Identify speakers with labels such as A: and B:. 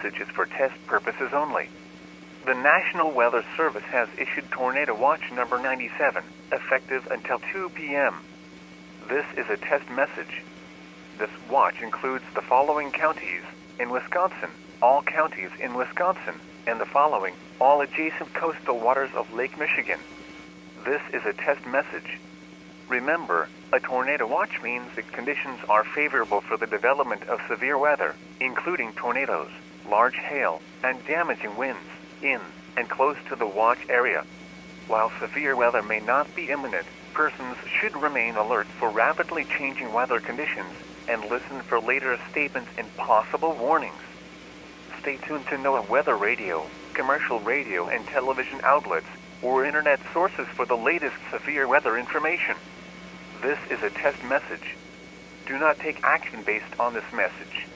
A: message is for test purposes only. The National Weather Service has issued Tornado Watch number 97, effective until 2 p.m. This is a test message. This watch includes the following counties in Wisconsin, all counties in Wisconsin, and the following, all adjacent coastal waters of Lake Michigan. This is a test message. Remember, a tornado watch means that conditions are favorable for the development of severe weather, including tornadoes, large hail, and damaging winds in and close to the watch area. While severe weather may not be imminent, persons should remain alert for rapidly changing weather conditions and listen for later statements and possible warnings. Stay tuned to Noaa weather radio, commercial radio and television outlets, or internet sources for the latest severe weather information. This is a test message. Do not take action based on this message.